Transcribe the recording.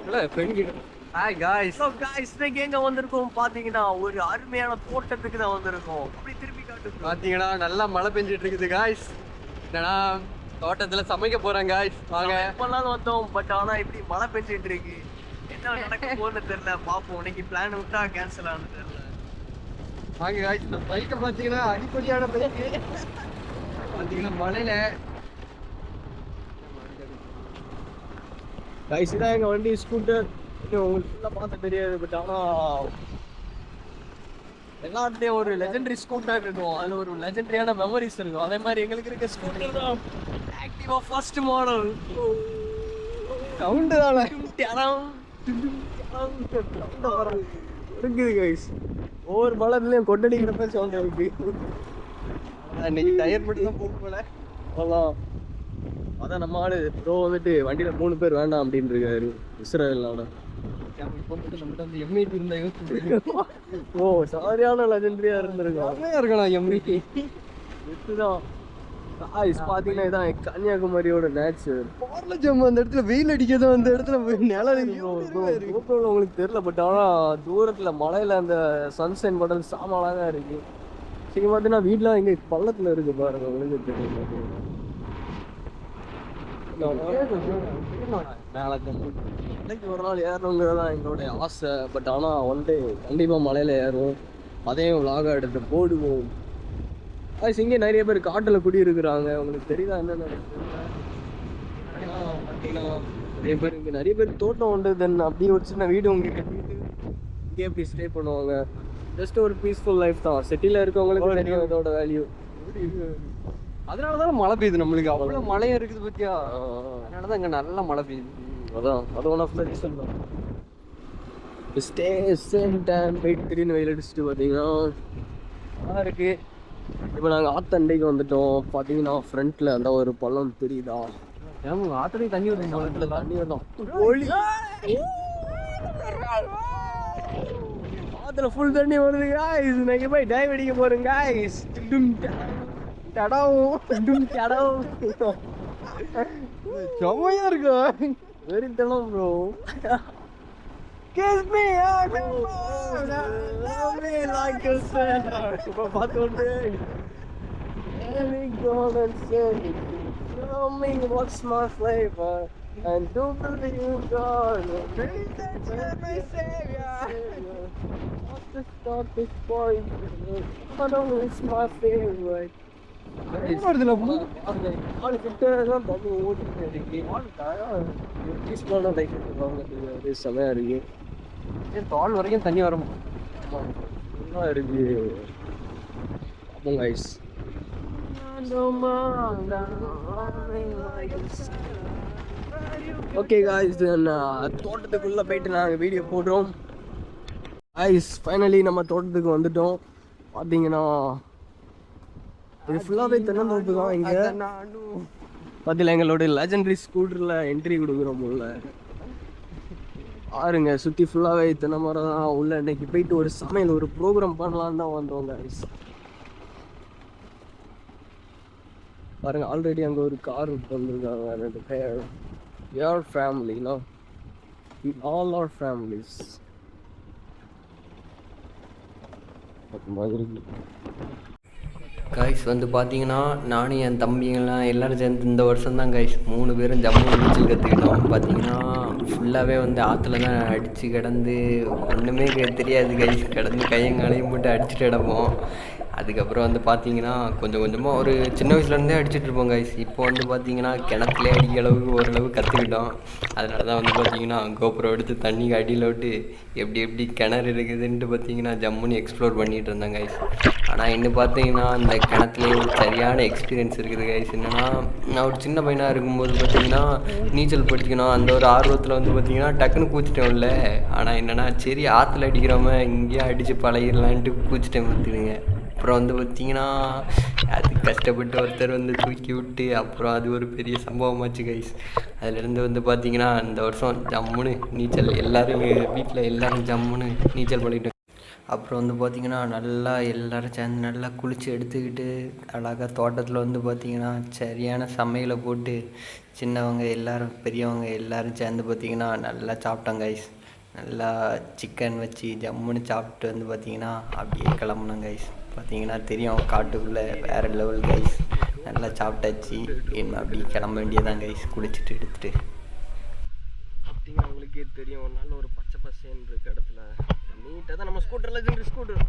Hi guys. இன்னைக்கு எங்க வந்திருக்கோம் பாத்தீங்கன்னா ஒரு அருமையான தோட்டத்துக்கு தான் வந்திருக்கோம். அப்படி திருப்பி காட்டு பாத்தீங்கன்னா நல்லா மழை பெஞ்சிட்டு இருக்குது காய்ஸ். என்னன்னா தோட்டத்துல சமைக்க போறேன் காய்ஸ். வாங்க. எப்பனாலும் வந்தோம், பட் ஆனா இப்படி மழை பெஞ்சிட்டு இருக்கு. என்ன நடக்க போன்னு தெரியல. பாப்போம். இன்னைக்கு பிளான் விட்டா கேன்சல் ஆனது தெரியல. வாங்க காய்ஸ். இந்த பைக்கை பாத்தீங்கன்னா அடிப்படியான பைக்கு. பாத்தீங்கன்னா மழையில காய்ஸ் இதான் எங்க வண்டி ஸ்கூட்டர். உங்களுக்கு ஃபுல்லாக பார்த்த தெரியாது, பட் ஆனால் எல்லாத்துலேயும் ஒரு லெஜெண்டரி ஸ்கூட்டர் இருக்கும். அதில் ஒரு லெஜெண்டரியான மெமரிஸ் இருக்கும். அதே மாதிரி எங்களுக்கு இருக்க ஸ்கூட்டர் தான் ஆக்டிவா ஃபர்ஸ்ட் மாடல். சவுண்டு தானே இருக்குது கைஸ். ஒவ்வொரு மலர்லையும் கொண்டடிக்கிற மாதிரி சவுண்ட் இருக்கு. இன்னைக்கு டயர் மட்டும் தான் போக போல. அதான் நம்ம ஆளு ப்ரோ வந்துட்டு வண்டியில 3 பேர் வேண்டாம் அப்படின்னு இருக்காரு. இஸ்ரேலோட ஓ சரியான லெஜெண்டரியா இருந்திருக்கும். எம்இடி இதுதான் பாத்தீங்கன்னா இதான் கன்னியாகுமரியோட நேச்சர். அந்த இடத்துல வெயில் அடிக்கதான் அந்த இடத்துல உங்களுக்கு தெரியல, பட் ஆனா தூரத்துல மலையில அந்த சன்சைன் படல் சாமான் தான் இருக்கு. சரி பார்த்தீங்கன்னா வீட்டுல இங்க பள்ளத்துல இருக்கு பாருங்க, உங்களுக்கு தெரியும். இன்னைக்கு ஒரு நாள் ஏறணுங்கிறதான் எங்களுடைய ஆசை. பட் ஆனால் ஒன் டே கண்டிப்பாக மலையில் ஏறுவோம். அதையும் விலாக எடுத்து போடுவோம். அது இங்கே நிறைய பேர் காட்டில் குடியிருக்கிறாங்க. உங்களுக்கு தெரியுதா என்னென்ன பார்த்தீங்கன்னா நிறைய பேர் இங்கே நிறைய பேர் தோட்டம் உண்டு. தென் அப்படியே ஒரு சின்ன வீடு உங்க கட்டிட்டு இங்கே எப்படி ஸ்டே பண்ணுவாங்க. ஜஸ்ட் ஒரு பீஸ்ஃபுல் லைஃப் தான். சிட்டியில் இருக்கவங்களுக்கு தெரியும் இதோட வேல்யூ. அதனாலதான் மழை பெய்யுது நம்மளுக்கு. அவ்வளோ மழையும் இருக்குது பத்தியா. அதனாலதான் இங்க நல்லா மழை பெய்யுது. அதான் அது ஒன் ஆஃப் த ரீசன் தான். ஸ்டே சேம் டைம் போயிட்டு திடீர்னு வெயில் அடிச்சுட்டு பார்த்தீங்கன்னா நல்லா இருக்கு. இப்போ நாங்கள் ஆத்தண்டைக்கு வந்துட்டோம். பார்த்தீங்கன்னா ஃப்ரண்ட்ல அந்த ஒரு பள்ளம் தெரியுதா? ஆத்தடி தண்ணி வருது. தண்ணி வரலாம். ஆத்துல ஃபுல் தண்ணி வருது காய்ஸ். நாங்கள் போய் டைவ் அடிக்க போறோம் காய்ஸ். செம்மையா இருக்கா வெறித்தனம் bro. Kiss me, love me like a sinner. இப்போ பார்த்தோன்னே go and say, tell me what's my flavor and do believe God. My savior. What's the stop this boy? But it's my favorite. செமையா இருக்கு. தோல் வரைக்கும் தண்ணி வரும் இருக்கு. Okay guys, தோட்டத்துக்குள்ள போயிட்டு நாங்கள் வீடியோ போடுறோம். காய்ஸ் ஃபைனலி நம்ம தோட்டத்துக்கு வந்துட்டோம். பார்த்தீங்கன்னா இது ஃபுல்லாகவே தென்னந்தோப்பு தான். இங்கே பார்த்தீங்களா எங்களோட லெஜெண்டரி ஸ்கூட்டரில் என்ட்ரி கொடுக்குறோம் உள்ள. பாருங்க சுற்றி ஃபுல்லாகவே தென்னை மரம் தான். உள்ள இன்னைக்கு போயிட்டு ஒரு சமையல் ஒரு ப்ரோக்ராம் பண்ணலான்னு தான் வந்தோம் கைஸ். பாருங்க ஆல்ரெடி அங்கே ஒரு கார் வந்துருக்காங்க 2 பேர். யுவர் ஃபேமிலினா ஆல் ஆர் ஃபேமிலிஸ் மாதிரி. கைஸ் வந்து பார்த்தீங்கன்னா நானும் என் தம்பிங்கெல்லாம் எல்லோரும் சேர்ந்து இந்த வருஷம் தான் கைஸ் 3 பேரும் ஜம்மு நீச்சல் கற்றுக்கிட்டோம். பார்த்தீங்கன்னா ஃபுல்லாகவே வந்து ஆற்றுல தான் அடித்து கிடந்து ஒன்றுமே தெரியாது கைஸ். கிடந்து கையங்காலையும் போட்டு அடிச்சுட்டு கிடப்போம். அதுக்கப்புறம் வந்து பார்த்தீங்கன்னா கொஞ்சம் கொஞ்சமாக ஒரு சின்ன வயசுலேருந்தே அடிச்சுட்ருப்போம் கைஸ். இப்போ வந்து பார்த்தீங்கன்னா கிணத்துலேயே அடிக்க அளவுக்கு ஓரளவு கற்றுக்கிட்டோம். அதனால தான் வந்து பார்த்தீங்கன்னா கோபுரம் எடுத்து தண்ணிக்கு அடியில் விட்டு எப்படி எப்படி கிணறு இருக்குதுன்ட்டு பார்த்தீங்கன்னா ஜம்முன்னு எக்ஸ்ப்ளோர் பண்ணிகிட்டு இருந்தேன் கைஸ். ஆனால் இன்னும் பார்த்தீங்கன்னா இந்த கிணத்துலேயே ஒரு சரியான எக்ஸ்பீரியன்ஸ் இருக்குது கைஸ். என்னென்னா நான் ஒரு சின்ன பையனாக இருக்கும்போது பார்த்தீங்கன்னா நீச்சல் படிக்கணும் அந்த ஒரு ஆர்வத்தில் வந்து பார்த்தீங்கன்னா டக்குன்னு கூச்சிட்டேன்ல. ஆனால் என்னென்னா சரி ஆற்றுல அடிக்கிறவங்க இங்கேயே அடித்து பழகிடலான்ட்டு கூச்சிட்டேன் பார்த்துடுங்க. அப்புறம் வந்து பார்த்திங்கன்னா அது கஷ்டப்பட்டு ஒருத்தர் வந்து தூக்கி விட்டு அப்புறம் அது ஒரு பெரிய சம்பவமாச்சு கைஸ். அதுலேருந்து வந்து பார்த்திங்கன்னா இந்த வருஷம் ஜம்முன்னு நீச்சல் எல்லோரும் வீட்டில் எல்லோரும் ஜம்முன்னு நீச்சல் பண்ணிட்டோம். அப்புறம் வந்து பார்த்திங்கன்னா நல்லா எல்லோரும் சேர்ந்து நல்லா குளித்து எடுத்துக்கிட்டு அழகாக தோட்டத்தில் வந்து பார்த்திங்கன்னா சரியான சமையலை போட்டு சின்னவங்க எல்லோரும் பெரியவங்க எல்லோரும் சேர்ந்து பார்த்திங்கன்னா நல்லா சாப்பிட்டோம் கைஸ். நல்லா சிக்கன் வச்சு ஜம்முன்னு சாப்பிட்டு வந்து பார்த்திங்கன்னா அப்படியே கிளம்புனோம் கைஸ். பார்த்திங்கன்னா தெரியும் காட்டுக்குள்ளே வேறு லெவல் கைஸ். நல்லா சாப்பிட்டாச்சு. என்ன அப்படி கிளம்ப வேண்டியதான் கைஸ், குளிச்சுட்டு எடுத்துகிட்டு. பார்த்தீங்கன்னா உங்களுக்கே தெரியும், நல்ல ஒரு பச்சை பசேன்னு இருக்க இடத்துல நீட்டாக தான் நம்ம ஸ்கூட்டரில் ஸ்கூட்டர்